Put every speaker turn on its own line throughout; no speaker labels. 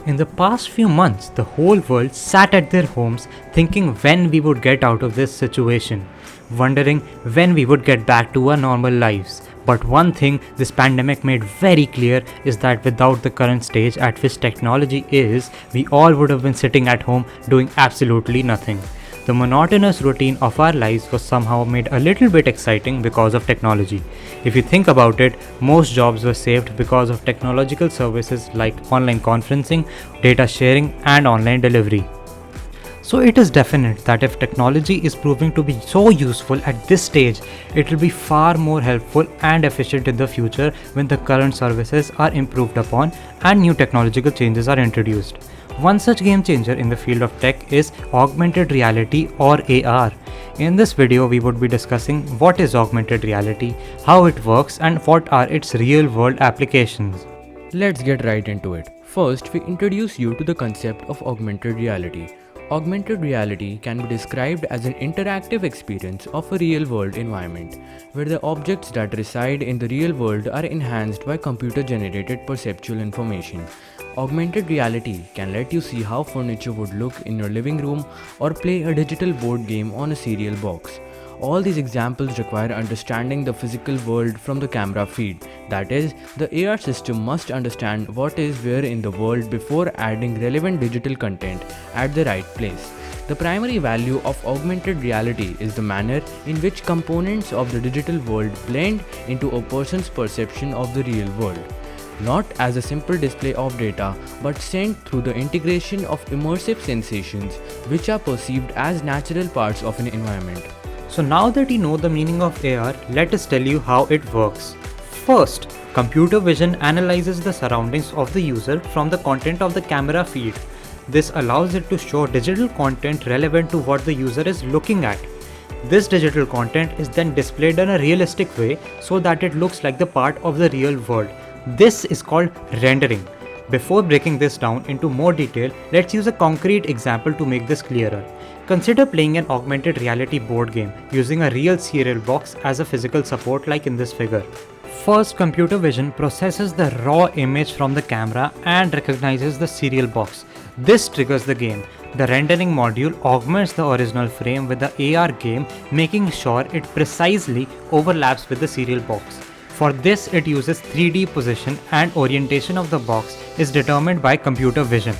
In the past few months, the whole world sat at their homes thinking when we would get out of this situation, wondering when we would get back to our normal lives. But one thing this pandemic made very clear is that without the current stage at which technology is, we all would have been sitting at home doing absolutely nothing. The monotonous routine of our lives was somehow made a little bit exciting because of technology. If you think about it, most jobs were saved because of technological services like online conferencing, data sharing, and online delivery. So it is definite that if technology is proving to be so useful at this stage, it will be far more helpful and efficient in the future when the current services are improved upon and new technological changes are introduced. One such game changer in the field of tech is augmented reality or AR. In this video, we would be discussing what is augmented reality, how it works, and what are its real world applications.
Let's get right into it. First, we introduce you to the concept of augmented reality. Augmented reality can be described as an interactive experience of a real-world environment, where the objects that reside in the real world are enhanced by computer-generated perceptual information. Augmented reality can let you see how furniture would look in your living room or play a digital board game on a cereal box. All these examples require understanding the physical world from the camera feed. That is, the AR system must understand what is where in the world before adding relevant digital content at the right place. The primary value of augmented reality is the manner in which components of the digital world blend into a person's perception of the real world. Not as a simple display of data, but sent through the integration of immersive sensations which are perceived as natural parts of an environment.
So now that you know the meaning of AR, let us tell you how it works. First, computer vision analyzes the surroundings of the user from the content of the camera feed. This allows it to show digital content relevant to what the user is looking at. This digital content is then displayed in a realistic way so that it looks like the part of the real world. This is called rendering. Before breaking this down into more detail, let's use a concrete example to make this clearer. Consider playing an augmented reality board game using a real cereal box as a physical support like in this figure. First, computer vision processes the raw image from the camera and recognizes the cereal box. This triggers the game. The rendering module augments the original frame with the AR game, making sure it precisely overlaps with the cereal box. For this, it uses 3D position and orientation of the box is determined by computer vision.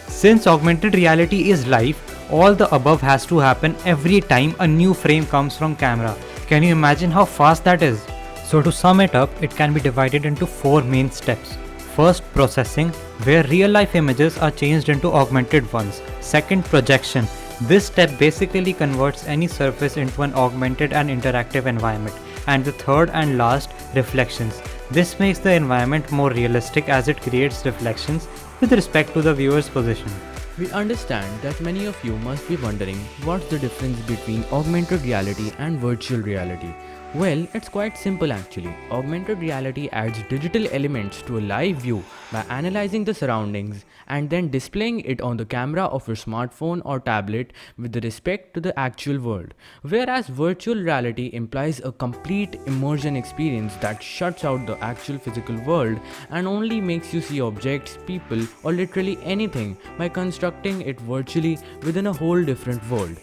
Since augmented reality is live, all the above has to happen every time a new frame comes from camera. Can you imagine how fast that is? So to sum it up, it can be divided into 4 main steps. First, processing, where real-life images are changed into augmented ones. Second, projection. This step basically converts any surface into an augmented and interactive environment. And the third and last, reflections. This makes the environment more realistic as it creates reflections with respect to the viewer's position.
We understand that many of you must be wondering what's the difference between augmented reality and virtual reality. Well, it's quite simple actually. Augmented reality adds digital elements to a live view by analyzing the surroundings and then displaying it on the camera of your smartphone or tablet with respect to the actual world. Whereas virtual reality implies a complete immersion experience that shuts out the actual physical world and only makes you see objects, people, or literally anything by constructing it virtually within a whole different world,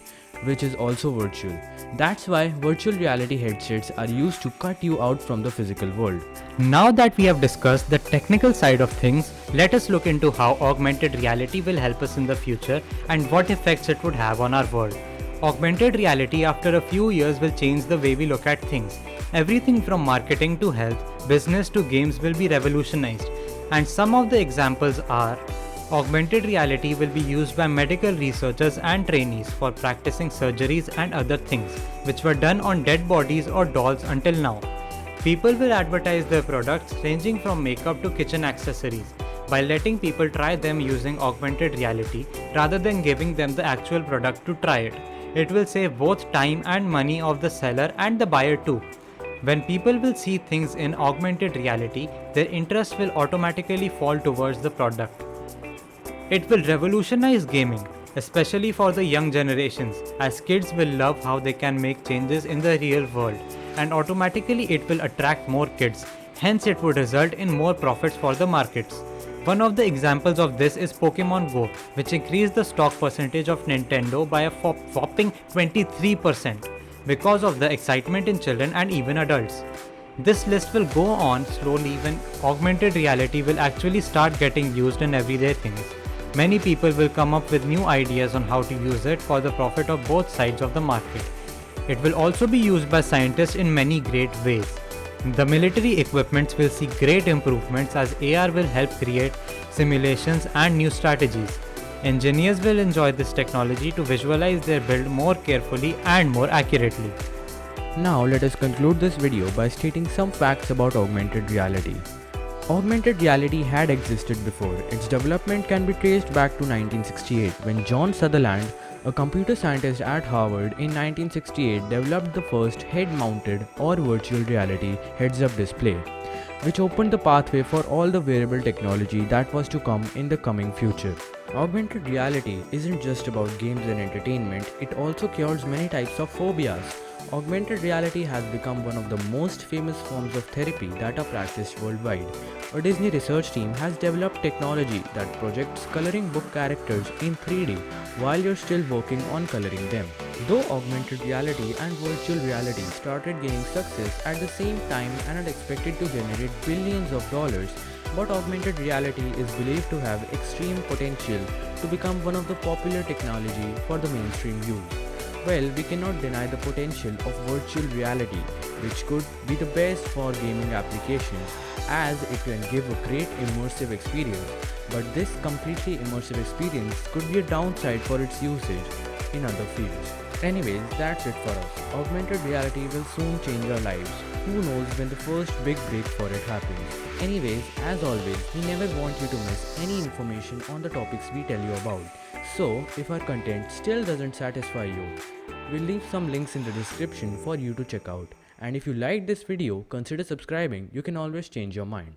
which is also virtual. That's why virtual reality headsets are used to cut you out from the physical world.
Now that we have discussed the technical side of things, let us look into how augmented reality will help us in the future and what effects it would have on our world. Augmented reality after a few years will change the way we look at things. Everything from marketing to health, business to games will be revolutionized. And some of the examples are: augmented reality will be used by medical researchers and trainees for practicing surgeries and other things, which were done on dead bodies or dolls until now. People will advertise their products ranging from makeup to kitchen accessories by letting people try them using augmented reality rather than giving them the actual product to try it. It will save both time and money of the seller and the buyer too. When people will see things in augmented reality, their interest will automatically fall towards the product. It will revolutionize gaming, especially for the young generations, as kids will love how they can make changes in the real world, and automatically it will attract more kids. Hence, it would result in more profits for the markets. One of the examples of this is Pokemon Go, which increased the stock percentage of Nintendo by a whopping 23% because of the excitement in children and even adults. This list will go on slowly when augmented reality will actually start getting used in everyday things. Many people will come up with new ideas on how to use it for the profit of both sides of the market. It will also be used by scientists in many great ways. The military equipments will see great improvements as AR will help create simulations and new strategies. Engineers will enjoy this technology to visualize their build more carefully and more accurately.
Now let us conclude this video by stating some facts about augmented reality. Augmented reality had existed before. Its development can be traced back to 1968 when John Sutherland, a computer scientist at Harvard in 1968, developed the first head-mounted or virtual reality heads-up display, which opened the pathway for all the wearable technology that was to come in the coming future. Augmented reality isn't just about games and entertainment, it also cures many types of phobias. Augmented reality has become one of the most famous forms of therapy that are practiced worldwide. A Disney research team has developed technology that projects coloring book characters in 3D while you're still working on coloring them. Though augmented reality and virtual reality started gaining success at the same time and are expected to generate billions of dollars, but augmented reality is believed to have extreme potential to become one of the popular technology for the mainstream use. Well, we cannot deny the potential of virtual reality, which could be the best for gaming applications as it can give a great immersive experience, but this completely immersive experience could be a downside for its usage in other fields. Anyways, that's it for us. Augmented reality will soon change our lives. Who knows when the first big break for it happens. Anyways, as always, we never want you to miss any information on the topics we tell you about. So, if our content still doesn't satisfy you, we'll leave some links in the description for you to check out. And if you liked this video, consider subscribing. You can always change your mind.